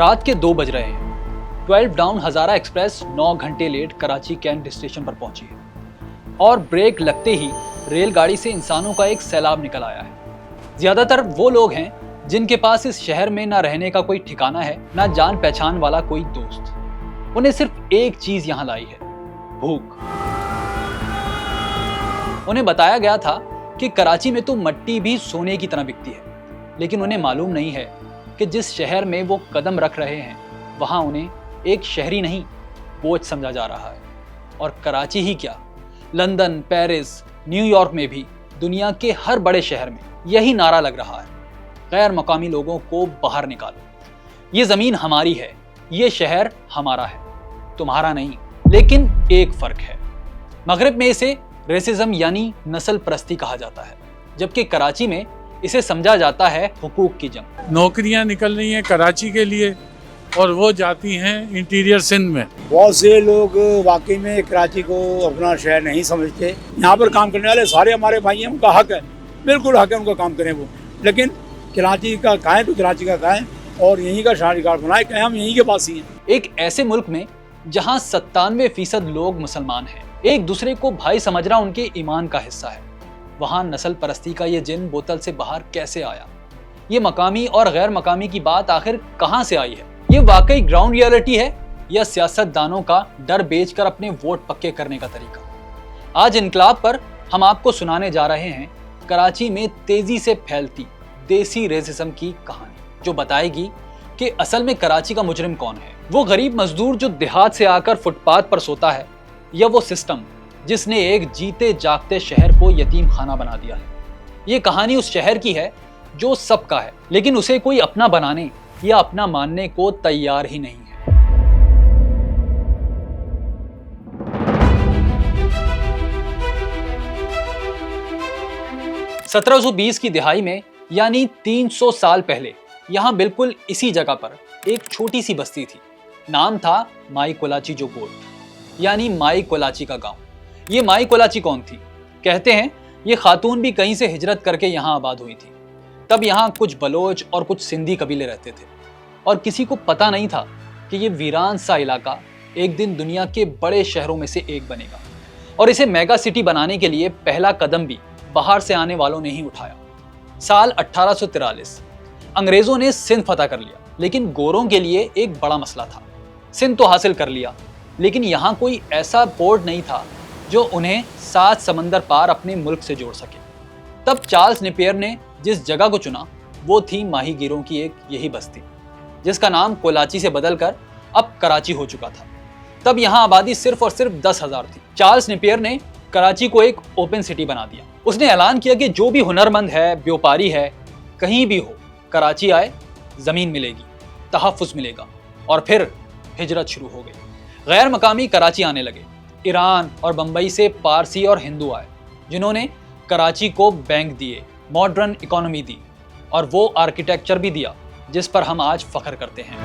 رات کے 2 بج رہے ہیں۔ 12 ڈاؤن ہزارہ ایکسپریس 9 گھنٹے لیٹ کراچی کینٹ اسٹیشن پر پہنچی ہے اور بریک لگتے ہی ریل گاڑی سے انسانوں کا ایک سیلاب نکل آیا ہے۔ زیادہ تر وہ لوگ ہیں جن کے پاس اس شہر میں نہ رہنے کا کوئی ٹھکانہ ہے، نہ جان پہچان والا کوئی دوست۔ انہیں صرف ایک چیز یہاں لائی ہے، بھوک۔ انہیں بتایا گیا تھا کہ کراچی میں تو مٹی بھی سونے کی طرح بکتی ہے، لیکن انہیں معلوم نہیں ہے کہ جس شہر میں وہ قدم رکھ رہے ہیں وہاں انہیں ایک شہری نہیں بوجھ سمجھا جا رہا ہے۔ اور کراچی ہی کیا، لندن، پیرس، نیو یارک میں بھی، دنیا کے ہر بڑے شہر میں یہی نعرہ لگ رہا ہے، غیر مقامی لوگوں کو باہر نکالو، یہ زمین ہماری ہے، یہ شہر ہمارا ہے، تمہارا نہیں۔ لیکن ایک فرق ہے، مغرب میں اسے ریسزم یعنی نسل پرستی کہا جاتا ہے، جبکہ کراچی میں اسے سمجھا جاتا ہے حقوق کی جنگ۔ نوکریاں نکل رہی ہیں کراچی کے لیے اور وہ جاتی ہیں انٹیریئر سندھ میں۔ بہت سے لوگ واقعی میں کراچی کو اپنا شہر نہیں سمجھتے۔ یہاں پر کام کرنے والے سارے ہمارے بھائی ہیں، ان کا حق ہے، بالکل حق ہے ان کا کام کریں وہ، لیکن کراچی کا کہیں تو کراچی کا کہیں اور یہیں کا شہری کارڈ بنائے، کہیں ہم یہیں کے پاس ہی ہیں۔ ایک ایسے ملک میں جہاں 97% لوگ مسلمان ہیں، ایک دوسرے کو بھائی سمجھنا ان کے ایمان کا حصہ ہے، وہاں نسل پرستی کا یہ جن بوتل سے باہر کیسے آیا؟ یہ مقامی اور غیر مقامی کی بات آخر کہاں سے آئی ہے؟ یہ واقعی گراؤنڈ ریئلٹی ہے یا سیاست دانوں کا ڈر بیچ کر اپنے ووٹ پکے کرنے کا طریقہ؟ آج انقلاب پر ہم آپ کو سنانے جا رہے ہیں کراچی میں تیزی سے پھیلتی دیسی ریسزم کی کہانی، جو بتائے گی کہ اصل میں کراچی کا مجرم کون ہے۔ وہ غریب مزدور جو دیہات سے آ کر فٹ پاتھ پر سوتا ہے، یا وہ سسٹم جس نے ایک جیتے جاگتے شہر کو یتیم خانہ بنا دیا ہے۔ یہ کہانی اس شہر کی ہے جو سب کا ہے، لیکن اسے کوئی اپنا بنانے یا اپنا ماننے کو تیار ہی نہیں ہے۔ 1720 کی دہائی میں، یعنی 300 سال پہلے، یہاں بالکل اسی جگہ پر ایک چھوٹی سی بستی تھی، نام تھا مائی کولاچی جو گولڈ، یعنی مائی کولاچی کا گاؤں۔ یہ مائی کولاچی کون تھی؟ کہتے ہیں یہ خاتون بھی کہیں سے ہجرت کر کے یہاں آباد ہوئی تھی۔ تب یہاں کچھ بلوچ اور کچھ سندھی قبیلے رہتے تھے، اور کسی کو پتہ نہیں تھا کہ یہ ویران سا علاقہ ایک دن دنیا کے بڑے شہروں میں سے ایک بنے گا، اور اسے میگا سٹی بنانے کے لیے پہلا قدم بھی باہر سے آنے والوں نے ہی اٹھایا۔ سال 1843 انگریزوں نے سندھ فتح کر لیا، لیکن گوروں کے لیے ایک بڑا مسئلہ تھا۔ سندھ تو حاصل کر لیا، لیکن یہاں کوئی ایسا پورٹ نہیں تھا جو انہیں 7 سمندر پار اپنے ملک سے جوڑ سکے۔ تب چارلس نیپیر نے جس جگہ کو چنا وہ تھی ماہی گیروں کی ایک یہی بستی، جس کا نام کولاچی سے بدل کر اب کراچی ہو چکا تھا۔ تب یہاں آبادی صرف اور صرف 10,000 تھی۔ چارلس نیپیر نے کراچی کو ایک اوپن سٹی بنا دیا۔ اس نے اعلان کیا کہ جو بھی ہنرمند ہے، بیوپاری ہے، کہیں بھی ہو، کراچی آئے، زمین ملے گی، تحفظ ملے گا۔ اور پھر ہجرت شروع ہو گئی۔ غیر مقامی کراچی آنے لگے۔ ایران اور بمبئی سے پارسی اور ہندو آئے، جنہوں نے کراچی کو بینک دیے، ماڈرن اکانومی دی، اور وہ آرکیٹیکچر بھی دیا جس پر ہم آج فخر کرتے ہیں۔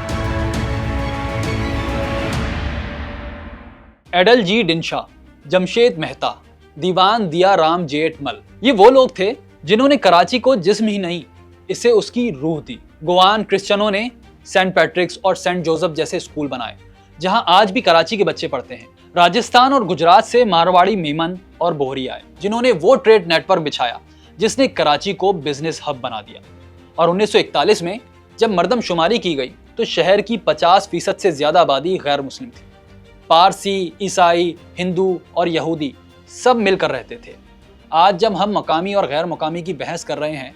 ایڈل جی ڈنشا، جمشید مہتا، دیوان دیا رام جیٹھ مل، یہ وہ لوگ تھے جنہوں نے کراچی کو جسم ہی نہیں، اسے اس کی روح دی۔ گوان کرسچنوں نے سینٹ پیٹرکس اور سینٹ جوزف جیسے اسکول بنائے، جہاں آج بھی کراچی کے بچے پڑھتے ہیں۔ راجستھان اور گجرات سے مارواڑی میمن اور بوہری آئے، جنہوں نے وہ ٹریڈ نیٹ ورک بچھایا جس نے کراچی کو بزنس ہب بنا دیا۔ اور 1941 میں جب مردم شماری کی گئی تو شہر کی 50% سے زیادہ آبادی غیر مسلم تھی۔ پارسی، عیسائی، ہندو اور یہودی سب مل کر رہتے تھے۔ آج جب ہم مقامی اور غیر مقامی کی بحث کر رہے ہیں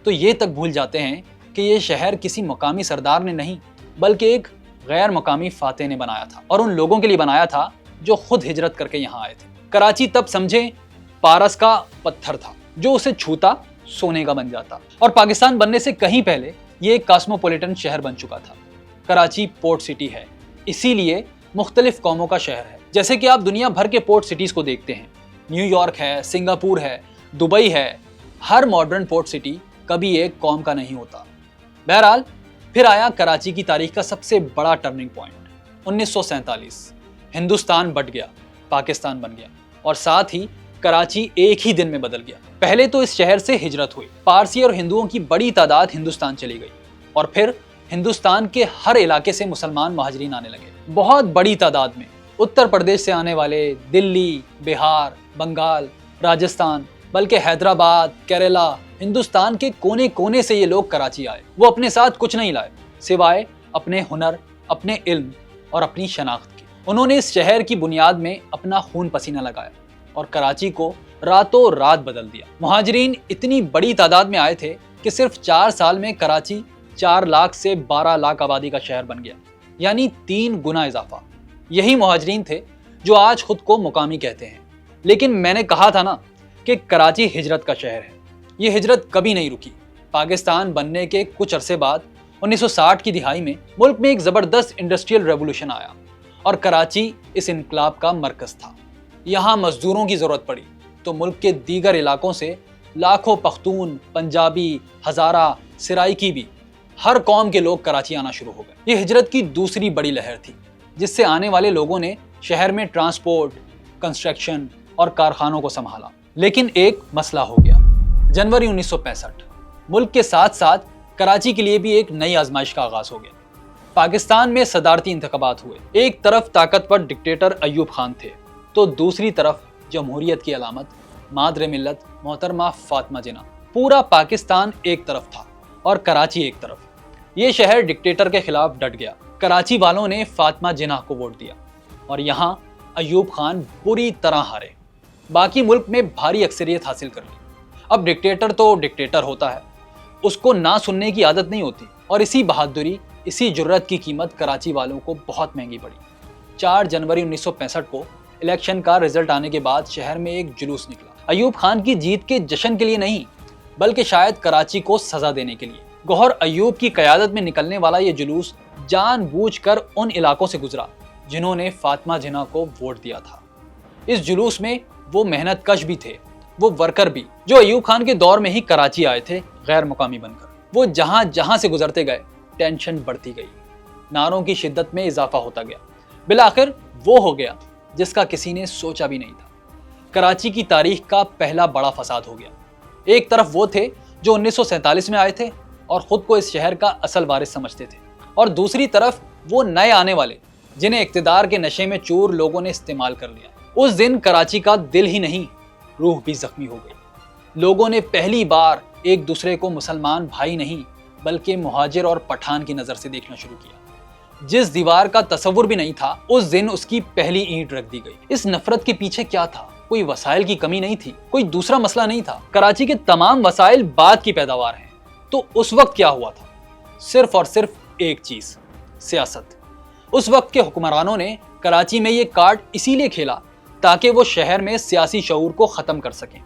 تو یہ تک بھول جاتے ہیں کہ یہ شہر کسی مقامی سردار نے نہیں، بلکہ ایک غیر مقامی فاتح نے بنایا تھا، اور ان لوگوں کے لیے بنایا تھا جو خود ہجرت کر کے یہاں آئے تھے۔ کراچی تب سمجھیں پارس کا پتھر تھا، جو اسے چھوتا سونے کا بن جاتا، اور پاکستان بننے سے کہیں پہلے یہ ایک کاسموپولیٹن شہر بن چکا تھا۔ کراچی پورٹ سٹی ہے، اسی لیے مختلف قوموں کا شہر ہے۔ جیسے کہ آپ دنیا بھر کے پورٹ سٹیز کو دیکھتے ہیں، نیو یارک ہے، سنگاپور ہے، دبئی ہے، ہر ماڈرن پورٹ سٹی کبھی ایک قوم کا نہیں ہوتا۔ بہرحال پھر آیا کراچی کی تاریخ کا سب سے بڑا ٹرننگ پوائنٹ، 1947۔ ہندوستان بٹ گیا، پاکستان بن گیا، اور ساتھ ہی کراچی ایک ہی دن میں بدل گیا۔ پہلے تو اس شہر سے ہجرت ہوئی، پارسی اور ہندوؤں کی بڑی تعداد ہندوستان چلی گئی، اور پھر ہندوستان کے ہر علاقے سے مسلمان مہاجرین آنے لگے، بہت بڑی تعداد میں۔ اتر پردیش سے آنے والے، دلی، بہار، بنگال، راجستھان، بلکہ حیدرآباد، کیرلا، ہندوستان کے کونے کونے سے یہ لوگ کراچی آئے۔ وہ اپنے ساتھ کچھ نہیں لائے سوائے اپنے ہنر، اپنے علم اور اپنی شناخت کے۔ انہوں نے اس شہر کی بنیاد میں اپنا خون پسینہ لگایا اور کراچی کو راتوں رات بدل دیا۔ مہاجرین اتنی بڑی تعداد میں آئے تھے کہ صرف 4 سال میں کراچی 4 لاکھ سے 12 لاکھ آبادی کا شہر بن گیا، یعنی 3 گنا اضافہ۔ یہی مہاجرین تھے جو آج خود کو مقامی کہتے ہیں۔ لیکن میں نے کہا تھا نا کہ کراچی ہجرت کا شہر ہے۔ یہ ہجرت کبھی نہیں رکی۔ پاکستان بننے کے کچھ عرصے بعد 1960 کی دہائی میں ملک میں ایک زبردست انڈسٹریل ریولوشن آیا اور کراچی اس انقلاب کا مرکز تھا۔ یہاں مزدوروں کی ضرورت پڑی تو ملک کے دیگر علاقوں سے لاکھوں پختون، پنجابی، ہزارہ، سرائکی بھی، ہر قوم کے لوگ کراچی آنا شروع ہو گئے۔ یہ ہجرت کی دوسری بڑی لہر تھی جس سے آنے والے لوگوں نے شہر میں ٹرانسپورٹ، کنسٹرکشن اور کارخانوں کو سنبھالا۔ لیکن ایک مسئلہ ہو گیا۔ جنوری 1965 ملک کے ساتھ ساتھ کراچی کے لیے بھی ایک نئی آزمائش کا آغاز ہو گیا۔ پاکستان میں صدارتی انتخابات ہوئے۔ ایک طرف طاقتور ڈکٹیٹر ایوب خان تھے تو دوسری طرف جمہوریت کی علامت مادر ملت محترمہ فاطمہ جناح۔ پورا پاکستان ایک طرف تھا اور کراچی ایک طرف۔ یہ شہر ڈکٹیٹر کے خلاف ڈٹ گیا۔ کراچی والوں نے فاطمہ جناح کو ووٹ دیا اور یہاں ایوب خان بری طرح ہارے۔ باقی ملک میں بھاری اکثریت حاصل کر لی۔ اب ڈکٹیٹر تو ڈکٹیٹر ہوتا ہے، اس کو نہ سننے کی عادت نہیں ہوتی، اور اسی بہادری، اسی جرأت کی قیمت کراچی والوں کو بہت مہنگی پڑی۔ 4 جنوری 1965 کو الیکشن کا رزلٹ آنے کے بعد شہر میں ایک جلوس نکلا۔ ایوب خان کی جیت کے جشن کے لیے نہیں، بلکہ شاید کراچی کو سزا دینے کے لیے۔ گوہر ایوب کی قیادت میں نکلنے والا یہ جلوس جان بوجھ کر ان علاقوں سے گزرا جنہوں نے فاطمہ جناح کو ووٹ دیا تھا۔ اس جلوس میں وہ محنت کش بھی تھے، وہ ورکر بھی، جو ایوب خان کے دور میں ہی کراچی آئے تھے غیر مقامی بن کر۔ وہ جہاں جہاں سے گزرتے گئے ٹینشن بڑھتی گئی، نعروں کی شدت میں اضافہ ہوتا گیا۔ بالآخر وہ ہو گیا جس کا کسی نے سوچا بھی نہیں تھا۔ کراچی کی تاریخ کا پہلا بڑا فساد ہو گیا۔ ایک طرف وہ تھے جو 1947 میں آئے تھے اور خود کو اس شہر کا اصل وارث سمجھتے تھے، اور دوسری طرف وہ نئے آنے والے جنہیں اقتدار کے نشے میں چور لوگوں نے استعمال کر لیا۔ اس دن کراچی کا دل ہی نہیں، روح بھی زخمی ہو گئی۔ لوگوں نے پہلی بار ایک دوسرے کو مسلمان بھائی نہیں بلکہ مہاجر اور پٹھان کی نظر سے دیکھنا شروع کیا۔ جس دیوار کا تصور بھی نہیں تھا، اس دن اس کی پہلی اینٹ رکھ دی گئی۔ اس نفرت کے پیچھے کیا تھا؟ کوئی وسائل کی کمی نہیں تھی، کوئی دوسرا مسئلہ نہیں تھا۔ کراچی کے تمام وسائل بعد کی پیداوار ہیں۔ تو اس وقت کیا ہوا تھا؟ صرف اور صرف ایک چیز، سیاست۔ اس وقت کے حکمرانوں نے کراچی میں یہ کارڈ اسی لیے کھیلا تاکہ وہ شہر میں سیاسی شعور کو ختم کر سکیں،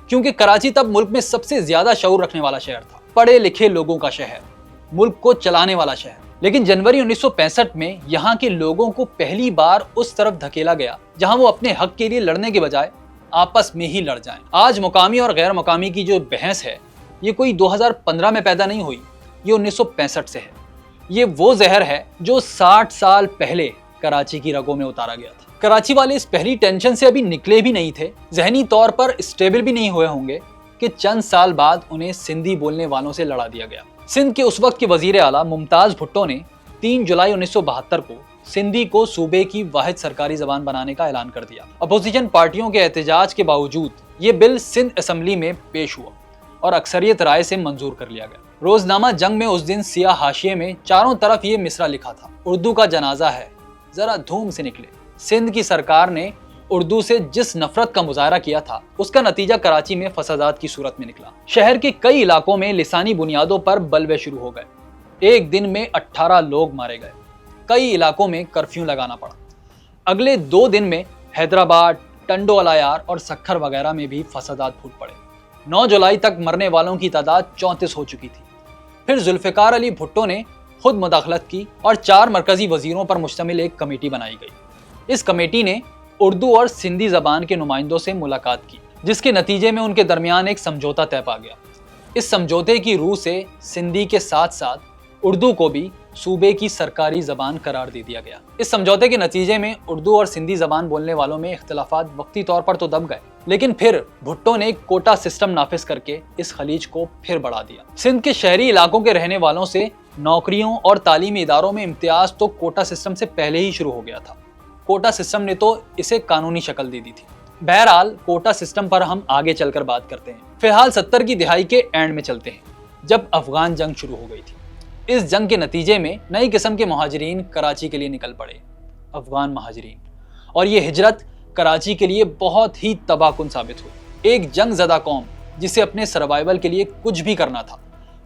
کیونکہ کراچی تب ملک میں سب سے زیادہ شعور رکھنے والا شہر تھا، پڑھے لکھے لوگوں کا شہر، ملک کو چلانے والا شہر۔ لیکن جنوری 1965 میں یہاں کے لوگوں کو پہلی بار اس طرف دھکیلا گیا جہاں وہ اپنے حق کے لیے لڑنے کے بجائے آپس میں ہی لڑ جائیں۔ آج مقامی اور غیر مقامی کی جو بحث ہے، یہ کوئی 2015 میں پیدا نہیں ہوئی، یہ 1965 سے ہے۔ یہ وہ زہر ہے جو 60 سال پہلے کراچی کی رگوں میں اتارا گیا تھا۔ کراچی والے اس پہلی ٹینشن سے ابھی نکلے بھی نہیں تھے، ذہنی طور پر اسٹیبل بھی نہیں ہوئے ہوں گے کہ چند سال بعد انہیں سندھی بولنے والوں سے لڑا دیا گیا۔ سندھ کے اس وقت کے وزیر اعلیٰ ممتاز بھٹو نے 3 جولائی 1972 کو سندھی کو صوبے کی واحد سرکاری زبان بنانے کا اعلان کر دیا۔ اپوزیشن پارٹیوں کے احتجاج کے باوجود یہ بل سندھ اسمبلی میں پیش ہوا اور اکثریت رائے سے منظور کر لیا گیا۔ روزنامہ جنگ میں اس دن سیاہ حاشیے میں چاروں طرف یہ مصرع لکھا تھا: اردو کا جنازہ ہے، ذرا دھوم سے نکلے۔ سندھ کی سرکار نے اردو سے جس نفرت کا مظاہرہ کیا تھا، اس کا نتیجہ کراچی میں فسادات کی صورت میں نکلا۔ شہر کے کئی علاقوں میں لسانی بنیادوں پر بلوے شروع ہو گئے۔ ایک دن میں 18 لوگ مارے گئے۔ کئی علاقوں میں کرفیو لگانا پڑا۔ اگلے 2 دن میں حیدرآباد، ٹنڈو الایار اور سکھر وغیرہ میں بھی فسادات پھوٹ پڑے۔ 9 جولائی تک مرنے والوں کی تعداد 34 ہو چکی تھی۔ پھر ذوالفقار علی بھٹو نے خود مداخلت کی اور 4 مرکزی وزیروں پر مشتمل ایک کمیٹی بنائی گئی۔ اس کمیٹی نے اردو اور سندھی زبان کے نمائندوں سے ملاقات کی، جس کے نتیجے میں ان کے درمیان ایک سمجھوتا طے پا گیا۔ اس سمجھوتے کی روح سے سندھی کے ساتھ ساتھ اردو کو بھی सूबे की सरकारी जबान करार दे दिया गया। इस समझौते के नतीजे में उर्दू और सिंधी जबान बोलने वालों में इख्तिलाफात वक्ती तौर पर तो दब गए, लेकिन फिर भुट्टो ने कोटा सिस्टम नाफिज करके इस खलीज को फिर बढ़ा दिया। सिंध के शहरी इलाकों के रहने वालों से नौकरियों और तालीमी इदारों में इम्तियाज तो कोटा सिस्टम से पहले ही शुरू हो गया था। कोटा सिस्टम ने तो इसे कानूनी शक्ल दे दी थी। बहरहाल कोटा सिस्टम पर हम आगे चलकर बात करते हैं। फिलहाल 70 की दिहाई के एंड में चलते हैं, जब अफगान जंग शुरू हो गई थी। इस जंग के नतीजे में नई किस्म के महाजरीन कराची के लिए निकल पड़े, अफगान महाजरीन, और ये हिजरत कराची के लिए बहुत ही तबाहकुन साबित हुई। एक जंग ज़दा कौम जिसे अपने सर्वाइवल के लिए कुछ भी करना था,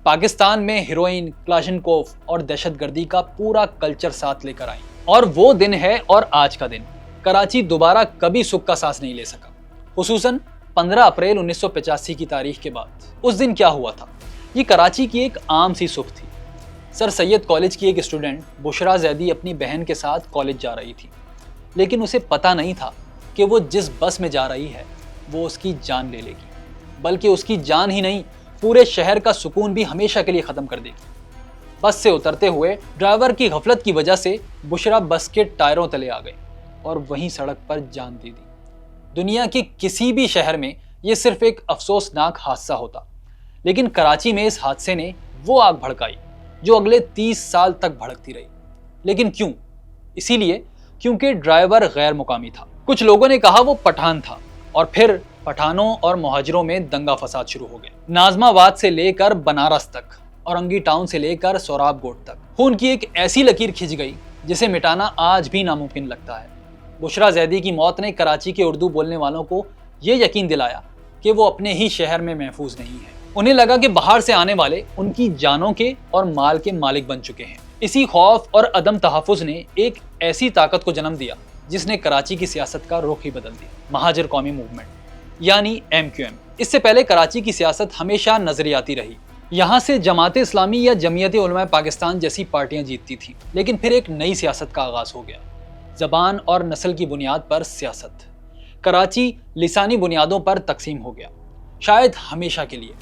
पाकिस्तान में हीरोइन, क्लाशनकोफ और दहशतगर्दी का पूरा कल्चर साथ लेकर आई। और वो दिन है और आज का दिन, कराची दोबारा कभी सुख का सांस नहीं ले सका, खुसूसन 15 अप्रैल 1985 की तारीख के बाद। उस दिन क्या हुआ था? ये कराची की एक आम सी सुबह थी। सर सैयद कॉलेज की एक स्टूडेंट बुशरा जैदी अपनी बहन के साथ कॉलेज जा रही थी, लेकिन उसे पता नहीं था कि वो जिस बस में जा रही है वो उसकी जान ले लेगी, बल्कि उसकी जान ही नहीं, पूरे शहर का सुकून भी हमेशा के लिए ख़त्म कर देगी। बस से उतरते हुए ड्राइवर की गफलत की वजह से बुशरा बस के टायरों तले आ गई और वहीं सड़क पर जान दे दी। दुनिया के किसी भी शहर में ये सिर्फ एक अफसोसनाक हादसा होता, लेकिन कराची में इस हादसे ने वो आग भड़काई जो अगले 30 साल तक भड़कती रही। लेकिन क्यों? इसीलिए क्योंकि ड्राइवर गैर मुकामी था। कुछ लोगों ने कहा वो पठान था, और फिर पठानों और मुहाजिरों में दंगा फसाद शुरू हो गया। नाजमाबाद से लेकर बनारस तक, औरंगी टाउन से लेकर सोराब गोट तक खून की एक ऐसी लकीर खिंच गई जिसे मिटाना आज भी नामुमकिन लगता है। बुशरा जैदी की मौत ने कराची के उर्दू बोलने वालों को ये यकीन दिलाया कि वो अपने ही शहर में महफूज नहीं है। उन्हें लगा कि बाहर से आने वाले उनकी जानों के और माल के मालिक बन चुके हैं। इसी खौफ और अदम तहफ़्फ़ुज़ ने एक ऐसी ताकत को जन्म दिया जिसने कराची की सियासत का रुख ही बदल दिया, महाजिर कौमी मूवमेंट यानी MQM। इससे पहले कराची की सियासत हमेशा नजरियाती रही। यहाँ से जमात इस्लामी या जमीयत उलमा पाकिस्तान जैसी पार्टियां जीतती थीं, लेकिन फिर एक नई सियासत का आगाज़ हो गया, ज़बान और नस्ल की बुनियाद पर सियासत। कराची लिसानी बुनियादों पर तकसीम हो गया, शायद हमेशा के लिए।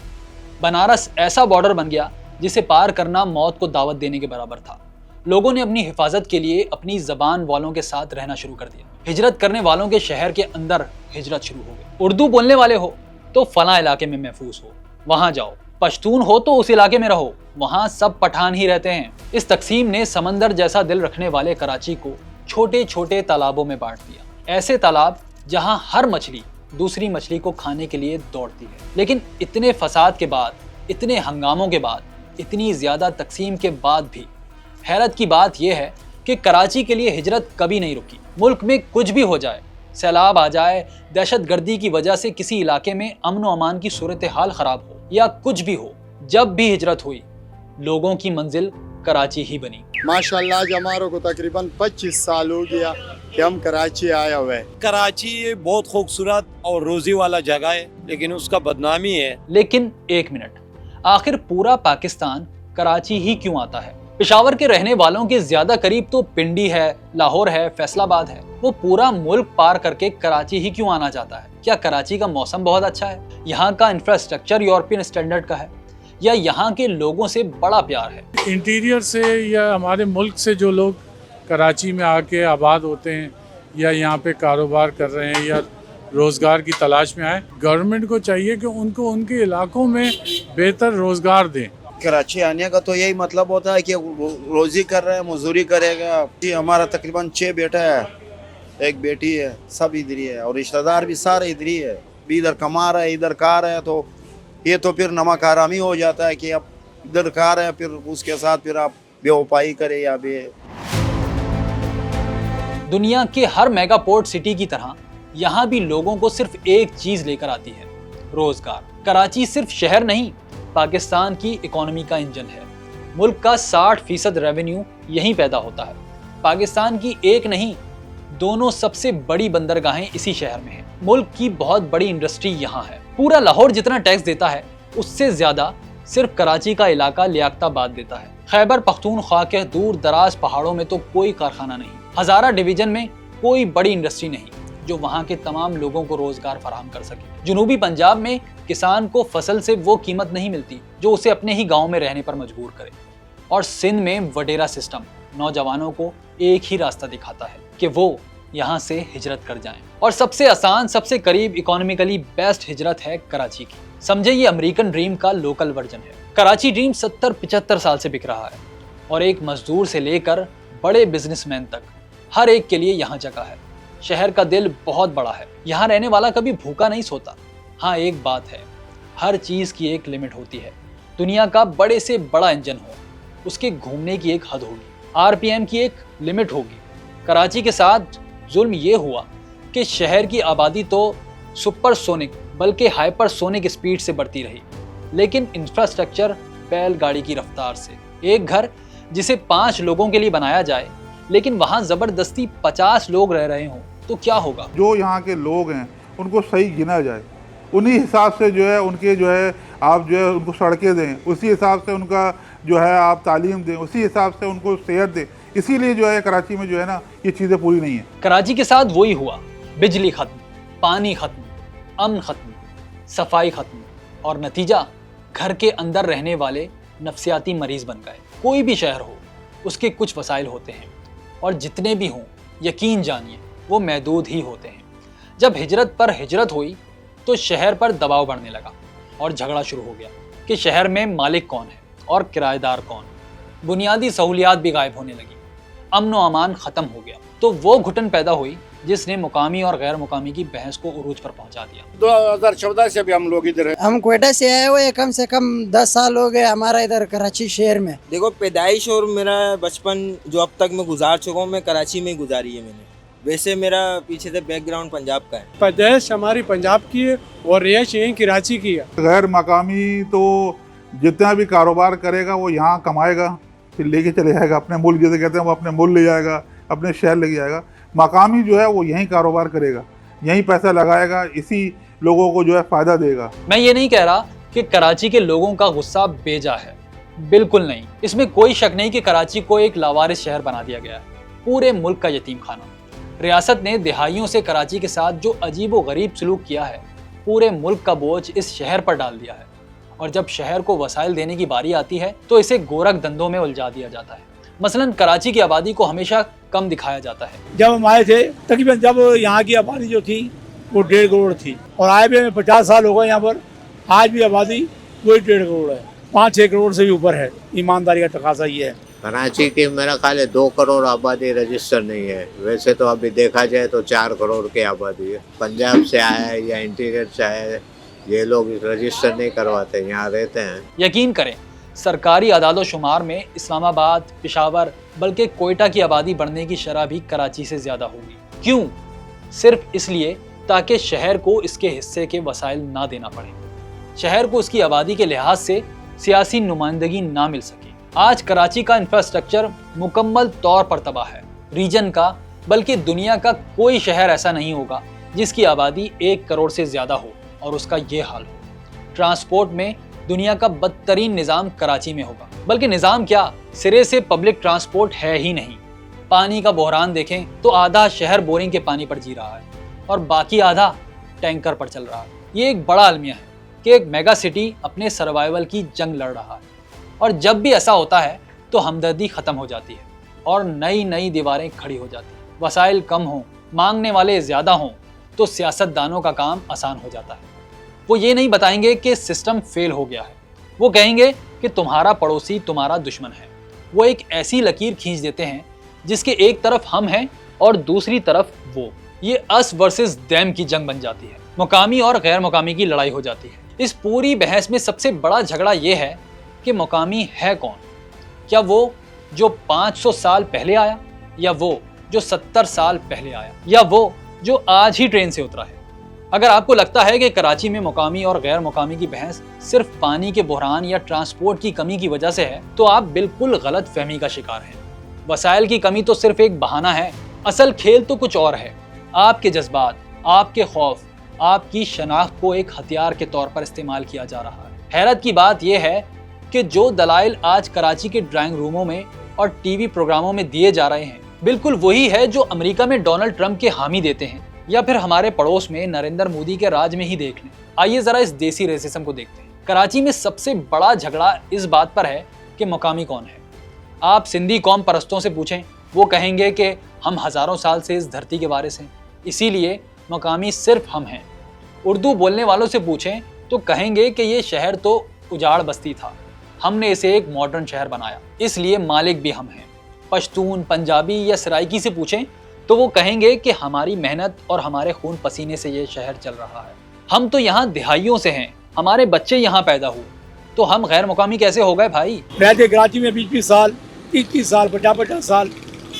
बनारस ऐसा बॉर्डर बन गया जिसे पार करना मौत को दावत देने के बराबर था। लोगों ने अपनी हिफाजत के लिए अपनी ज़बान वालों के साथ रहना शुरू कर दिया। हिजरत करने वालों के शहर के अंदर हिजरत शुरू हो गई। उर्दू बोलने वाले हो तो फलां इलाके में महफूज हो, वहाँ जाओ। पश्तून हो तो उस इलाके में रहो, वहाँ सब पठान ही रहते हैं। इस तकसीम ने समंदर जैसा दिल रखने वाले कराची को छोटे छोटे तालाबों में बांट दिया। ऐसे तालाब जहाँ हर मछली दूसरी मछली को खाने के लिए दौड़ती है। लेकिन इतने फसाद के बाद, इतने हंगामों के बाद, इतनी ज़्यादा तकसीम के बाद भी हैरत की बात यह है कि कराची के लिए हिजरत कभी नहीं रुकी। मुल्क में कुछ भी हो जाए, सैलाब आ जाए, दहशतगर्दी की वजह से किसी इलाके में अमन व अमान की सूरत हाल ख़राब हो या कुछ भी हो, जब भी हिजरत हुई लोगों की मंजिल कराची ही बनी। माशाल्लाह आज हमारे को तकरीबन 25 साल हो गया कि हम कराची आया हुए हैं। कराची ये बहुत खूबसूरत और रोजी वाला जगह है, लेकिन उसका बदनामी है। लेकिन एक मिनट, आखिर पूरा पाकिस्तान कराची ही क्यों आता है? पेशावर के रहने वालों के ज्यादा करीब तो पिंडी है, लाहौर है, फैसलाबाद है। वो पूरा मुल्क पार करके कराची ही क्यों आना चाहता है? क्या कराची का मौसम बहुत अच्छा है, यहाँ का इंफ्रास्ट्रक्चर यूरोपियन स्टैंडर्ड का है, या यहाँ के लोगों से बड़ा प्यार है? इंटीरियर से या हमारे मुल्क से जो लोग कराची में आके आबाद होते हैं या यहाँ पे कारोबार कर रहे हैं या रोज़गार की तलाश में आए, गवर्नमेंट को चाहिए कि उनको उनके इलाकों में बेहतर रोज़गार दें। कराची आने का तो यही मतलब होता है कि रोज़ी कर रहे हैं, मजदूरी करेगा। जी हमारा तकरीबन 6 बेटा है, एक बेटी है, सब इधर ही है और रिश्तेदार भी सारे इधर ही है। भी इधर कमा रहा है, इधर खा रहा है, तो ये तो फिर नमक हरामी हो जाता है कि अब इधर खा रहे हैं, फिर उसके साथ फिर आप बेवफाई करें या दुनिया के हर मेगा पोर्ट सिटी की तरह यहाँ भी लोगों को सिर्फ एक चीज लेकर आती है, रोजगार। कराची सिर्फ शहर नहीं, पाकिस्तान की इकोनॉमी का इंजन है। मुल्क का 60% रेवेन्यू यहीं पैदा होता है। पाकिस्तान की एक नहीं, दोनों सबसे बड़ी बंदरगाहें इसी शहर में हैं। मुल्क की बहुत बड़ी इंडस्ट्री यहाँ है। पूरा लाहौर जितना टैक्स देता है उससे ज्यादा सिर्फ कराची का इलाका लियाकताबाद देता है। खैबर पख्तूनख्वा के दूर दराज पहाड़ों में तो कोई कारखाना नहीं, हजारा डिवीजन में कोई बड़ी इंडस्ट्री नहीं जो वहाँ के तमाम लोगों को रोजगार फराहम कर सके। जनूबी पंजाब में किसान को फसल से वो कीमत नहीं मिलती जो उसे अपने ही गाँव में रहने पर मजबूर करे। और सिंध में वडेरा सिस्टम नौजवानों को एक ही रास्ता दिखाता है कि वो यहाँ से हिजरत कर जाएं। और सबसे आसान, सबसे करीब, इकोनॉमिकली बेस्ट हिजरत है कराची की। समझे, ये अमेरिकन ड्रीम का लोकल वर्जन है। कराची ड्रीम 70-75 साल से बिक रहा है और एक मजदूर से लेकर बड़े बिजनेसमैन तक हर एक के लिए यहाँ जगह है। शहर का दिल बहुत बड़ा है, यहाँ रहने वाला कभी भूखा नहीं सोता। हाँ, एक बात है, हर चीज़ की एक लिमिट होती है। दुनिया का बड़े से बड़ा इंजन हो, उसके घूमने की एक हद होगी, आरपीएम की एक लिमिट होगी। कराची के साथ जुल्म ये हुआ कि शहर की आबादी तो सुपरसोनिक बल्कि हाइपरसोनिक स्पीड से बढ़ती रही, लेकिन इंफ्रास्ट्रक्चर बैलगाड़ी की रफ्तार से। एक घर जिसे 5 लोगों के लिए बनाया जाए, लेकिन वहाँ ज़बरदस्ती 50 लोग रह रहे हों, तो क्या होगा? जो यहाँ के लोग हैं उनको सही गिना जाए, उन्हीं हिसाब से जो है उनके जो है आप जो है उनको सड़कें दें, उसी हिसाब से उनका जो है आप तालीम दें, उसी हिसाब से उनको सेहत दें। इसीलिए जो है कराची में जो है ना ये चीज़ें पूरी नहीं है। कराची के साथ वही हुआ, बिजली खत्म, पानी खत्म, अमन खत्म, सफाई खत्म, और नतीजा घर के अंदर रहने वाले नफसियाती मरीज बन गए। कोई भी शहर हो, उसके कुछ वसाइल होते हैं, और जितने भी हों यकीन जानिए वो महदूद ही होते हैं। जब हिजरत पर हिजरत हुई तो शहर पर दबाव बढ़ने लगा और झगड़ा शुरू हो गया कि शहर में मालिक कौन है और किराएदार कौन। बुनियादी सहूलियात भी गायब होने लगी, अमन व अमान ख़त्म हो गया। तो वो घुटन पैदा हुई जिसने मुकामी और गैर मुकामी की बहस को उरूज पर पहुंचा दिया। 2014 से भी हम लोग इधर है। हम क्वेटा से आए हुए कम से कम 10 साल हो गए हमारा इधर कराची शहर में। देखो, पैदाइश और मेरा बचपन जो अब तक मैं गुजार चुका हूँ, मैं कराची में गुजारी है मैंने। वैसे मेरा पीछे से बैकग्राउंड पंजाब का है। पैदाइश हमारी पंजाब की है और रिहाइश यहीं कराची की है। गैर मकामी तो जितना भी कारोबार करेगा वो यहाँ कमाएगा, फिर लेके चले जाएगा अपने मुल्क, जैसे कहते हैं वो अपने मुल्क ले जाएगा, अपने शहर ले जाएगा। मकामी जो है वो यहीं कारोबार करेगा, यहीं पैसा लगाएगा, इसी लोगों को जो है फ़ायदा देगा। मैं ये नहीं कह रहा कि कराची के लोगों का गुस्सा बेजा है, बिल्कुल नहीं। इसमें कोई शक नहीं कि कराची को एक लावारिस शहर बना दिया गया है, पूरे मुल्क का यतीम खाना। रियासत ने दिहाइयों से कराची के साथ जो अजीब व गरीब सलूक किया है, पूरे मुल्क का बोझ इस शहर पर डाल दिया है। और जब शहर को वसाइल देने की बारी आती है तो इसे गोरख धंधों में उलझा दिया जाता है। मसलन कराची की आबादी को हमेशा कम दिखाया जाता है। जब हम आए थे तकरीबन, जब यहाँ की आबादी जो थी वो 1.5 करोड़ थी, और आए भी हमें 50 साल हो गए यहाँ पर। आज भी आबादी वही 1.5 करोड़ है, 5-6 करोड़ से भी ऊपर है। ईमानदारी का तकाजा ये है। कराची की मेरा ख्याल है 2 करोड़ आबादी रजिस्टर नहीं है। वैसे तो अभी देखा जाए तो 4 करोड़ की आबादी है। पंजाब से आया है या इंटीरियर से आया है, ये लोग रजिस्टर नहीं करवाते, यहाँ रहते हैं। यकीन करें, सरकारी आदाद शुमार में इस्लामाबाद, पेशावर, बल्कि कोयटा की आबादी बढ़ने की शरह भी कराची से ज़्यादा होगी। क्यों? सिर्फ इसलिए ताकि शहर को इसके हिस्से के वसाइल ना देना पड़े, शहर को उसकी आबादी के लिहाज से सियासी नुमाइंदगी ना मिल सके। आज कराची का इंफ्रास्ट्रक्चर मुकम्मल तौर पर तबाह है। रीजन का बल्कि दुनिया का कोई शहर ऐसा नहीं होगा जिसकी आबादी 1 करोड़ से ज़्यादा हो और उसका ये हाल हो। ट्रांसपोर्ट में दुनिया का बदतरीन निज़ाम कराची में होगा, बल्कि निज़ाम क्या, सिरे से पब्लिक ट्रांसपोर्ट है ही नहीं। पानी का बहरान देखें तो आधा शहर बोरिंग के पानी पर जी रहा है और बाकी आधा टैंकर पर चल रहा है। ये एक बड़ा अलमिया है कि एक मेगा सिटी अपने सर्वाइवल की जंग लड़ रहा है, और जब भी ऐसा होता है तो हमदर्दी ख़त्म हो जाती है और नई नई दीवारें खड़ी हो जाती हैं। वसाइल कम हों, मांगने वाले ज़्यादा हों तो सियासतदानों का काम आसान हो जाता है। वो ये नहीं बताएंगे कि सिस्टम फेल हो गया है, वो कहेंगे कि तुम्हारा पड़ोसी तुम्हारा दुश्मन है। वो एक ऐसी लकीर खींच देते हैं जिसके एक तरफ हम हैं और दूसरी तरफ वो। ये अस वर्सेस देम की जंग बन जाती है, मुकामी और गैर मुकामी की लड़ाई हो जाती है। इस पूरी बहस में सबसे बड़ा झगड़ा ये है कि मुकामी है कौन। क्या वो जो 500 साल पहले आया, या वो जो 70 साल पहले आया, या वो जो आज ही ट्रेन से उतरा है। अगर आपको लगता है कि कराची में मुकामी और गैर मुकामी की बहस सिर्फ पानी के बहरान या ट्रांसपोर्ट की कमी की वजह से है, तो आप बिल्कुल गलत फहमी का शिकार हैं। वसाइल की कमी तो सिर्फ एक बहाना है, असल खेल तो कुछ और है। आपके जज्बात, आपके खौफ, आपकी शनाख्त को एक हथियार के तौर पर इस्तेमाल किया जा रहा है। हैरत की बात यह है कि जो दलाइल आज कराची के ड्राइंग रूमों में और टीवी प्रोग्रामों में दिए जा रहे हैं, बिल्कुल वही है जो अमेरिका में डोनाल्ड ट्रंप के हामी देते हैं, या फिर हमारे पड़ोस में नरेंद्र मोदी के राज में ही देख लें। आइए जरा इस देसी रेसिज्म को देखते हैं। कराची में सबसे बड़ा झगड़ा इस बात पर है कि मुकामी कौन है। آپ سندھی قوم پرستوں سے پوچھیں، وہ کہیں گے کہ ہم ہزاروں سال سے اس دھرتی کے وارث ہیں، اسی لیے مقامی صرف ہم ہیں۔ اردو بولنے والوں سے پوچھیں تو کہیں گے کہ یہ شہر تو اجاڑ بستی تھا، ہم نے اسے ایک ماڈرن شہر بنایا، اس لیے مالک بھی ہم ہیں۔ پشتون، پنجابی یا سرائکی سے پوچھیں تو وہ کہیں گے کہ ہماری محنت اور ہمارے خون پسینے سے یہ شہر چل رہا ہے، ہم تو یہاں دہائیوں سے ہیں، ہمارے بچے یہاں پیدا ہوئے، تو ہم غیر مقامی کیسے ہو گئے بھائی؟ رہتے کراچی میں 20 سال، 21 سال، 50 سال،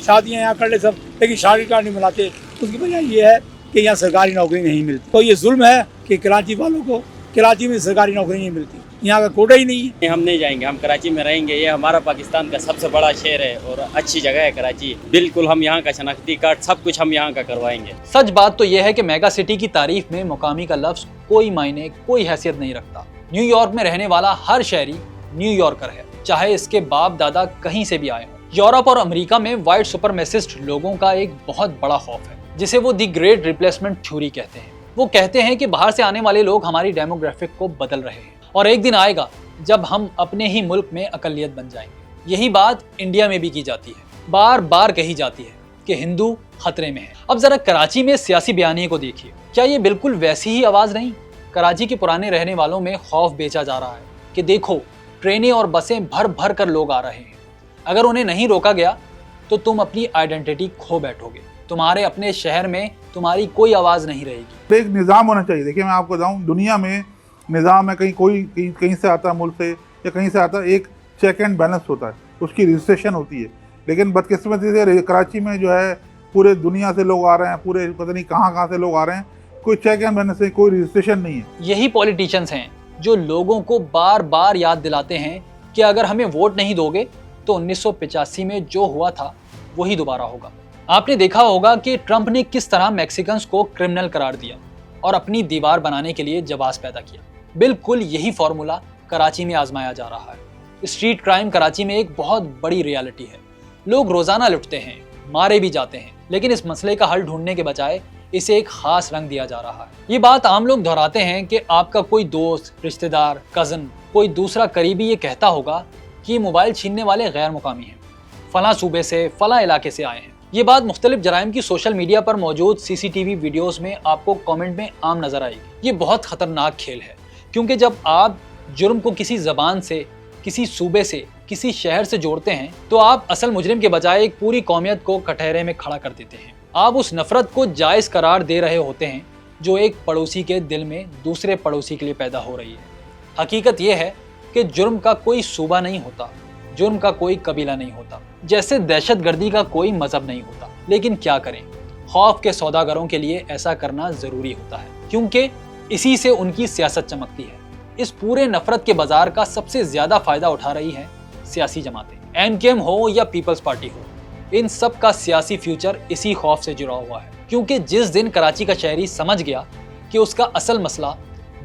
شادیاں یہاں کر لے سب، لیکن شادی کارڈ نہیں مناتے۔ اس کی وجہ یہ ہے کہ یہاں سرکاری نوکری نہیں ملتی، تو یہ ظلم ہے کہ کراچی والوں کو کراچی میں سرکاری نوکری نہیں ملتی، یہاں کا کوٹا ہی نہیں ہے۔ ہم نہیں جائیں گے، ہم کراچی میں رہیں گے، یہ ہمارا پاکستان کا سب سے بڑا شہر ہے اور اچھی جگہ ہے کراچی، بالکل ہم یہاں کا شناختی کارڈ سب کچھ ہم یہاں کا کروائیں گے۔ سچ بات تو یہ ہے کہ میگا سٹی کی تعریف میں مقامی کا لفظ کوئی معنی، کوئی حیثیت نہیں رکھتا۔ نیو یارک میں رہنے والا ہر شہری نیو یارکر ہے، چاہے اس کے باپ دادا کہیں سے بھی آئے ہوں۔ یورپ اور امریکہ میں وائٹ سپرمیسسٹ لوگوں کا ایک بہت بڑا خوف ہے، جسے وہ دی گریٹ ریپلیسمنٹ تھیوری کہتے ہیں۔ وہ کہتے ہیں کہ باہر سے آنے والے لوگ ہماری ڈیموگرافک کو بدل رہے ہیں، اور ایک دن آئے گا جب ہم اپنے ہی ملک میں اقلیت بن جائیں گے۔ یہی بات انڈیا میں بھی کی جاتی ہے، بار بار کہی جاتی ہے کہ ہندو خطرے میں ہے۔ اب ذرا کراچی میں سیاسی بیانیے کو دیکھیے، کیا یہ بالکل ویسی ہی آواز نہیں؟ کراچی کے پرانے رہنے والوں میں خوف بیچا جا رہا ہے کہ دیکھو ٹرینیں اور بسیں بھر بھر کر لوگ آ رہے ہیں، اگر انہیں نہیں روکا گیا تو تم اپنی آئیڈینٹی کھو بیٹھو گے، تمہارے اپنے شہر میں تمہاری کوئی آواز نہیں رہے گی۔ ایک نظام ہونا چاہیے۔ دیکھیں میں آپ کو بتاؤں، دنیا میں نظام ہے، کہیں سے آتا ہے ملک سے یا کہیں سے آتا ہے، ایک چیک اینڈ بیلنس ہوتا ہے، اس کی رجسٹریشن ہوتی ہے۔ لیکن بدقسمتی سے کراچی میں جو ہے پورے دنیا سے لوگ آ رہے ہیں، پورے پتہ نہیں کہاں سے لوگ آ رہے ہیں، کوئی چیک اینڈ بیلنس نہیں، کوئی رجسٹریشن نہیں ہے۔ یہی پولیٹیشنز ہیں جو لوگوں کو بار بار یاد دلاتے ہیں کہ اگر ہمیں ووٹ نہیں دو گے تو 1985 میں جو ہوا تھا وہی دوبارہ ہوگا۔ آپ نے دیکھا ہوگا کہ ٹرمپ نے کس طرح میکسیکنز کو کرمنل قرار دیا اور اپنی دیوار بنانے کے لیے جواز پیدا کیا۔ بالکل یہی فارمولا کراچی میں آزمایا جا رہا ہے۔ اسٹریٹ کرائم کراچی میں ایک بہت بڑی ریالٹی ہے، لوگ روزانہ لٹتے ہیں، مارے بھی جاتے ہیں، لیکن اس مسئلے کا حل ڈھونڈنے کے بجائے اسے ایک خاص رنگ دیا جا رہا ہے۔ یہ بات عام لوگ دہراتے ہیں کہ آپ کا کوئی دوست، رشتہ دار، کزن، کوئی دوسرا قریبی یہ کہتا ہوگا کہ یہ موبائل چھیننے والے غیر مقامی ہیں، فلاں صوبے سے، فلاں علاقے سے آئے ہیں۔ یہ بات مختلف جرائم کی سوشل میڈیا پر موجود CCTV ویڈیوز میں آپ کو کامنٹ میں عام نظر آئے گی۔ یہ بہت خطرناک کھیل ہے، کیونکہ جب آپ جرم کو کسی زبان سے، کسی صوبے سے، کسی شہر سے جوڑتے ہیں تو آپ اصل مجرم کے بجائے ایک پوری قومیت کو کٹہرے میں کھڑا کر دیتے ہیں۔ آپ اس نفرت کو جائز قرار دے رہے ہوتے ہیں جو ایک پڑوسی کے دل میں دوسرے پڑوسی کے لیے پیدا ہو رہی ہے۔ حقیقت یہ ہے کہ جرم کا کوئی صوبہ نہیں ہوتا، جرم کا کوئی قبیلہ نہیں ہوتا، جیسے دہشت گردی کا کوئی مذہب نہیں ہوتا۔ لیکن کیا کریں، خوف کے سوداگروں کے لیے ایسا کرنا ضروری ہوتا ہے، کیونکہ اسی سے ان کی سیاست چمکتی ہے۔ اس پورے نفرت کے بازار کا سب سے زیادہ فائدہ اٹھا رہی ہیں سیاسی جماعتیں، MKM ہو یا پیپلز پارٹی ہو۔ ان سب کا سیاسی فیوچر اسی خوف سے جڑا ہوا ہے، کیونکہ جس دن کراچی کا شہری سمجھ گیا کہ اس کا اصل مسئلہ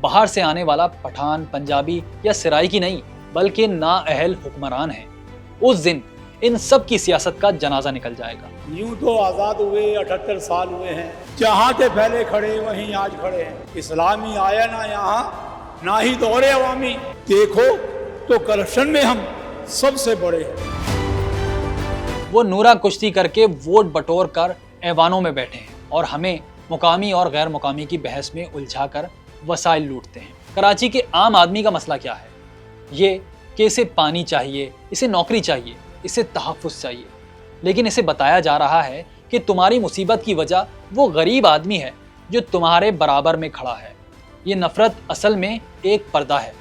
باہر سے آنے والا پٹھان، پنجابی یا سرائکی نہیں بلکہ نااہل حکمران ہے، اس دن ان سب کی سیاست کا جنازہ نکل جائے گا۔ یوں تو آزاد ہوئے 78 سال ہوئے ہیں، جہاں تھے پہلے کھڑے وہیں آج کھڑے ہیں۔ اسلامی آیا نہ یہاں، نہ ہی دور عوامی، دیکھو تو کرپشن میں ہم سب سے بڑے ہیں۔ وہ نورا کشتی کر کے ووٹ بٹور کر ایوانوں میں بیٹھے ہیں اور ہمیں مقامی اور غیر مقامی کی بحث میں الجھا کر وسائل لوٹتے ہیں۔ کراچی کے عام آدمی کا مسئلہ کیا ہے؟ یہ کہ اسے پانی چاہیے، اسے نوکری چاہیے، اسے تحفظ چاہیے، لیکن اسے بتایا جا رہا ہے کہ تمہاری مصیبت کی وجہ وہ غریب آدمی ہے جو تمہارے برابر میں کھڑا ہے۔ یہ نفرت اصل میں ایک پردہ ہے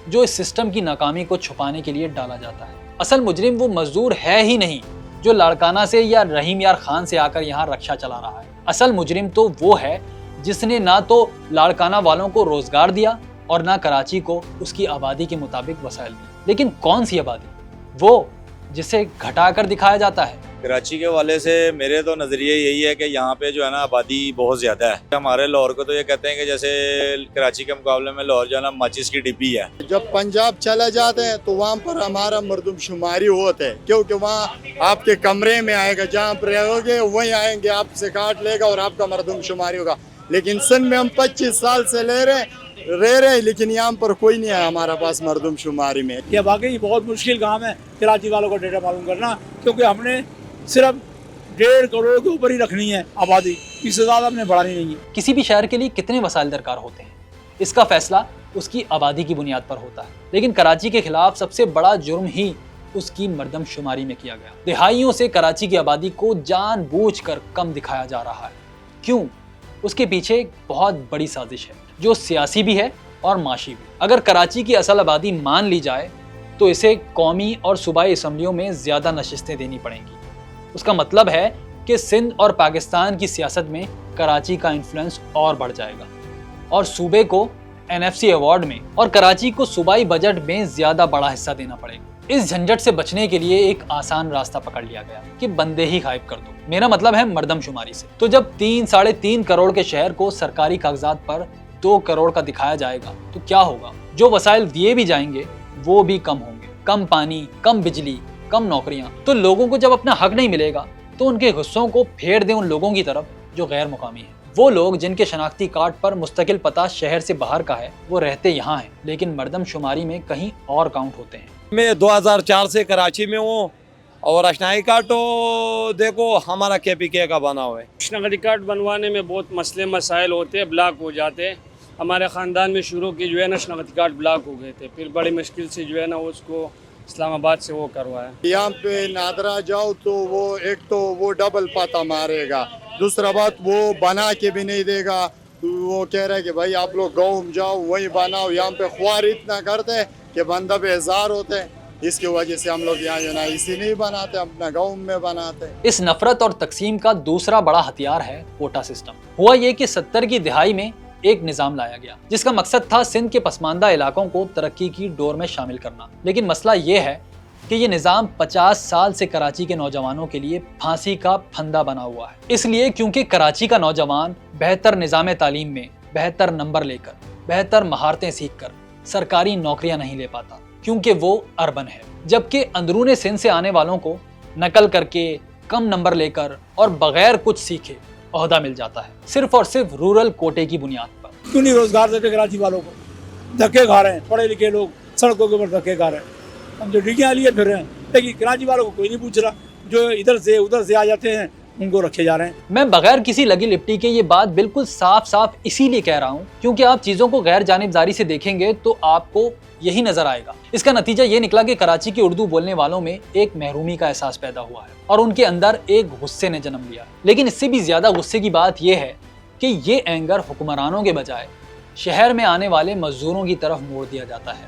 جو اس سسٹم کی ناکامی کو چھپانے کے لیے ڈالا جاتا ہے۔ اصل مجرم وہ مزدور ہے ہی نہیں جو لاڑکانہ سے یا رحیم یار خان سے آ کر یہاں رکشہ چلا رہا ہے۔ اصل مجرم تو وہ ہے جس نے نہ تو لاڑکانہ والوں کو روزگار دیا اور نہ کراچی کو اس کی آبادی کے مطابق وسائل دی۔ لیکن کون سی آبادی؟ وہ جسے گھٹا کر دکھایا جاتا ہے۔ کراچی کے والے سے میرے تو نظریہ یہی ہے کہ یہاں پہ جو ہے نا آبادی بہت زیادہ ہے۔ ہمارے لاہور کو تو یہ کہتے ہیں کہ جیسے کراچی کے مقابلے میں لاہور جو ہے نا ماچس کی ڈبی ہے۔ جب پنجاب چلے جاتے ہیں تو وہاں پر ہمارا مردم شماری ہوتا ہے، کیونکہ وہاں آپ کے کمرے میں آئے گا، جہاں پر رہو گے وہیں آئیں گے، آپ سے کاٹ لے گا اور آپ کا مردم شماری ہوگا۔ لیکن سندھ میں ہم 25 سال سے لے رہے ہیں، रह रहे हैं, लेकिन यहाँ पर कोई नहीं है हमारे पास मरदमशुमारी में। ये वाकई बहुत मुश्किल काम है कराची वालों का डेटा मालूम करना, क्योंकि हमने सिर्फ 1.5 करोड़ के ऊपर ही रखनी है आबादी, इससे ज़्यादा हमने बढ़ानी नहीं है। किसी भी शहर के लिए कितने वसाइल दरकार होते हैं, इसका फैसला उसकी आबादी की बुनियाद पर होता है। लेकिन कराची के खिलाफ सबसे बड़ा जुर्म ही उसकी मर्दमशुमारी में किया गया। दिहाइयों से कराची की आबादी को जानबूझकर कम दिखाया जा रहा है। क्यों? उसके पीछे एक बहुत बड़ी साजिश है, जो सियासी भी है और माशी भी। अगर कराची की असल आबादी मान ली जाए तो इसे कौमी और सूबाई असम्बलियों में ज़्यादा नशिस्तें देनी पड़ेंगी। उसका मतलब है कि सिंध और पाकिस्तान की सियासत में कराची का इन्फ्लुएंस और बढ़ जाएगा और सूबे को NFC अवार्ड में और कराची को सूबाई बजट में ज़्यादा बड़ा हिस्सा देना पड़ेगा। इस झंझट से बचने के लिए एक आसान रास्ता पकड़ लिया गया कि बंदे ही गायब कर दो। मेरा मतलब है मर्दमशुमारी से। तो जब 3-3.5 करोड़ के शहर को सरकारी कागजात पर 2 करोड़ का दिखाया जाएगा तो क्या होगा? जो वसाइल दिए भी जाएंगे वो भी कम होंगे। कम पानी, कम बिजली, कम नौकरियां। तो लोगों को जब अपना हक नहीं मिलेगा तो उनके गुस्सों को फेर दें उन लोगों की तरफ जो गैर मुकामी हैं। वो लोग जिनके शनाख्ती कार्ड पर मुस्तकिल पता शहर से बाहर का है, वो रहते यहाँ हैं लेकिन मर्दमशुमारी में कहीं और काउंट होते हैं। मैं 2004 से कराची में हूँ और अशनाई कार्ड तो देखो हमारा KPK का बना हुआ है। शनाख्ती कार्ड बनवाने में बहुत मसले मसाइल होते हैं, ब्लॉक हो जाते हैं। हमारे ख़ानदान में शुरू की जो है ना शनाख्ती कार्ड ब्लॉक हो गए थे, फिर बड़ी मुश्किल से जो है ना उसको इस्लामाबाद से वो करवाया। यहाँ पे नादरा जाओ तो वो एक तो वो डबल पता मारेगा, दूसरा बात वो बना के भी नहीं देगा। वो कह रहा है कि भाई आप लोग गाँव में जाओ वही बनाओ। यहाँ पे ख्वार इतना करते हैं कि बंदा बेजार होते हैं, इसकी वजह से हम लोग यहाँ जो ना इसी नहीं बनाते, अपना गाँव में बनाते हैं। इस नफरत और तकसीम का दूसरा बड़ा हथियार है कोटा सिस्टम। हुआ ये कि 70 की दिहाई में एक निज़ाम लाया गया जिसका मकसद था सिंध के पसमानदा इलाकों को तरक्की की डोर में शामिल करना। लेकिन मसला ये है कि ये निज़ाम 50 साल से कराची के नौजवानों के लिए फांसी का फंदा बना हुआ है। इसलिए क्योंकि कराची का नौजवान बेहतर निज़ाम तालीम में बेहतर नंबर लेकर, बेहतर महारतें सीख कर सरकारी नौकरियां नहीं ले पाता, क्योंकि वो अर्बन है। जबकि अंदरूने सिंध से आने वालों को नकल करके, कम नंबर लेकर और बगैर कुछ सीखे ओहदा मिल जाता है, सिर्फ और सिर्फ रूरल कोटे की बुनियाद पर। क्यों नहीं रोजगार देते कराची वालों को? धक्के खा रहे हैं पढ़े लिखे लोग, सड़कों के ऊपर धक्के खा रहे हैं। हम जो डिग्रियाँ लिए फिर रहे हैं, लेकिन कराची वालों को कोई नहीं पूछ रहा। जो इधर से उधर से आ जाते हैं उनको रखे जा रहे हैं। मैं बगैर किसी लगी लिपटी के ये बात बिल्कुल साफ साफ इसीलिए कह रहा हूँ क्योंकि आप चीज़ों को गैर जानिबदारी से देखेंगे तो आपको यही नजर आएगा। इसका नतीजा ये निकला कि कराची के उर्दू बोलने वालों में एक महरूमी का एहसास पैदा हुआ है और उनके अंदर एक गुस्से ने जन्म लिया। लेकिन इससे भी ज्यादा गुस्से की बात यह है कि ये एंगर हुक्मरानों के बजाय शहर में आने वाले मजदूरों की तरफ मोड़ दिया जाता है।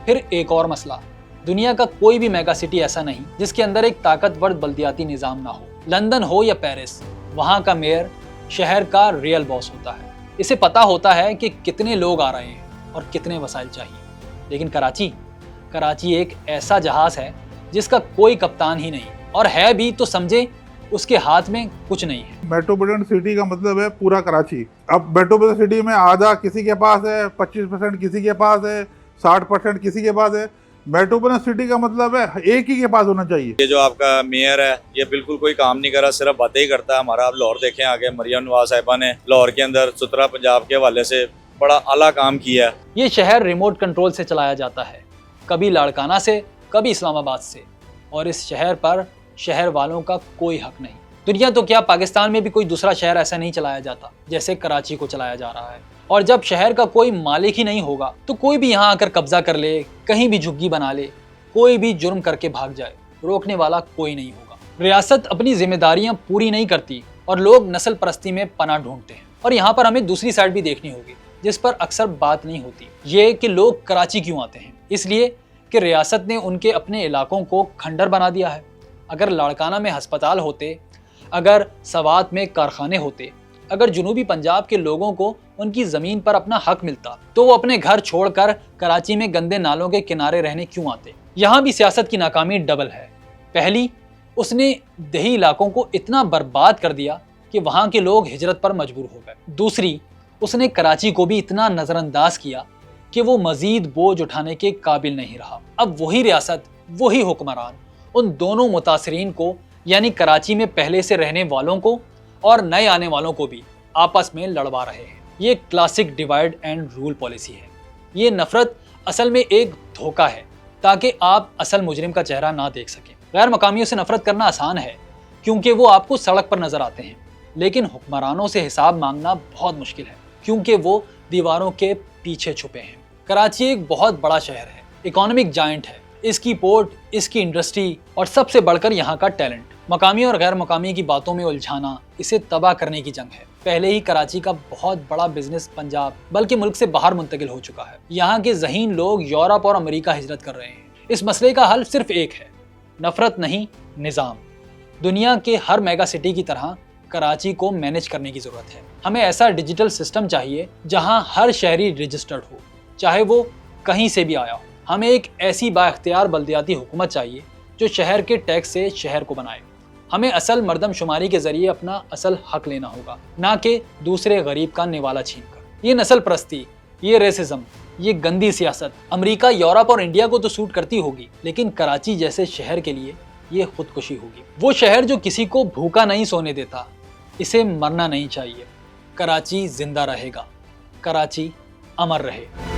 फिर एक और मसला, दुनिया का कोई भी मेगा सिटी ऐसा नहीं जिसके अंदर एक ताकतवर बल्दियाती निज़ाम ना हो। लंदन हो या पेरिस, वहाँ का मेयर शहर का रियल बॉस होता है। इसे पता होता है कि कितने लोग आ रहे हैं और कितने वसाइल चाहिए। लेकिन कराची एक ऐसा जहाज है जिसका कोई कप्तान ही नहीं, और है भी तो समझे उसके हाथ में कुछ नहीं है। मेट्रोपॉलिटन सिटी का मतलब है पूरा कराची। अब मेट्रोपॉलिटन सिटी में आधा किसी के पास है, 25% किसी के पास है, 60% किसी के पास है। मेट्रोपॉलिटन सिटी का मतलब है एक ही के पास होना चाहिए। ये जो आपका मेयर है ये बिल्कुल कोई काम नहीं कर रहा, सिर्फ बातें ही करता है। हमारा आप लाहौर देखें, आगे मरियम नवाज साहिबा ने लाहौर के अंदर सुथरा पंजाब के हवाले से बड़ा आला काम किया है। ये शहर रिमोट कंट्रोल से चलाया जाता है, कभी लाड़काना से, कभी इस्लामाबाद से, और इस शहर पर शहर वालों का कोई हक नहीं। दुनिया तो क्या, पाकिस्तान में भी कोई दूसरा शहर ऐसा नहीं चलाया जाता जैसे कराची को चलाया जा रहा है। और जब शहर का कोई मालिक ही नहीं होगा तो कोई भी यहाँ आकर कब्जा कर ले, कहीं भी झुग्गी बना ले, कोई भी जुर्म करके भाग जाए, रोकने वाला कोई नहीं होगा। रियासत अपनी जिम्मेदारियां पूरी नहीं करती और लोग नस्ल परस्ती में पनाह ढूंढते हैं। और यहाँ पर हमें दूसरी साइड भी देखनी होगी जिस पर अक्सर बात नहीं होती, ये कि लोग कराची क्यों आते हैं। इसलिए कि रियासत ने उनके अपने इलाकों को खंडर बना दिया है। अगर लाड़काना में हस्पताल होते, अगर सवात में कारखाने होते, अगर जनूबी पंजाब के लोगों को उनकी ज़मीन पर अपना हक मिलता तो वो अपने घर छोड़कर कराची में गंदे नालों के किनारे रहने क्यों आते। यहाँ भी सियासत की नाकामी डबल है। पहली, उसने देही इलाकों को इतना बर्बाद कर दिया कि वहाँ के लोग हिजरत पर मजबूर हो गए। दूसरी, उसने कराची को भी इतना नज़रअंदाज किया कि वो मज़ीद बोझ उठाने के काबिल नहीं रहा। अब वही रियासत, वही हुक्मरान उन दोनों मुतासरीन को, यानी कराची में पहले से रहने वालों को और नए आने वालों को भी आपस में लड़वा रहे हैं। یہ classic divide and rule policy है। ये नफरत असल में एक धोखा है ताकि आप असल मुजरिम का चेहरा ना देख सकें। गैर मकामियों से नफरत करना आसान है क्योंकि वो आपको सड़क पर नजर आते हैं, लेकिन हुक्मरानों से हिसाब मांगना बहुत मुश्किल है क्योंकि वो दीवारों के पीछे छुपे हैं। कराची एक बहुत बड़ा शहर है, इकोनॉमिक जायंट है, इसकी पोर्ट, इसकी इंडस्ट्री और सबसे बढ़कर यहाँ का टैलेंट। मकामी और गैर मकामी की बातों में उलझाना इसे तबाह करने की जंग है। पहले ही कराची का बहुत बड़ा बिजनेस पंजाब बल्कि मुल्क से बाहर मुंतकिल हो चुका है। यहाँ के ज़हीन लोग यूरोप और अमेरिका हिजरत कर रहे हैं। इस मसले का हल सिर्फ एक है, नफरत नहीं, निज़ाम। दुनिया के हर मेगा सिटी की तरह कराची को मैनेज करने की ज़रूरत है। हमें ऐसा डिजिटल सिस्टम चाहिए जहाँ हर शहरी रजिस्टर्ड हो, चाहे वो कहीं से भी आया हो। हमें एक ऐसी बाइख्तियार बल्दियाती हुकूमत चाहिए जो शहर के टैक्स से शहर को बनाए। हमें असल मर्दमशुमारी के ज़रिए अपना असल हक लेना होगा, ना कि दूसरे गरीब का निवाला छीन कर। ये नस्ल परस्ती, ये रेसिज्म, ये गंदी सियासत अमेरिका, यूरोप और इंडिया को तो सूट करती होगी, लेकिन कराची जैसे शहर के लिए ये खुदकुशी होगी। वो शहर जो किसी को भूखा नहीं सोने देता, इसे मरना नहीं चाहिए। कराची जिंदा रहेगा, कराची अमर रहे।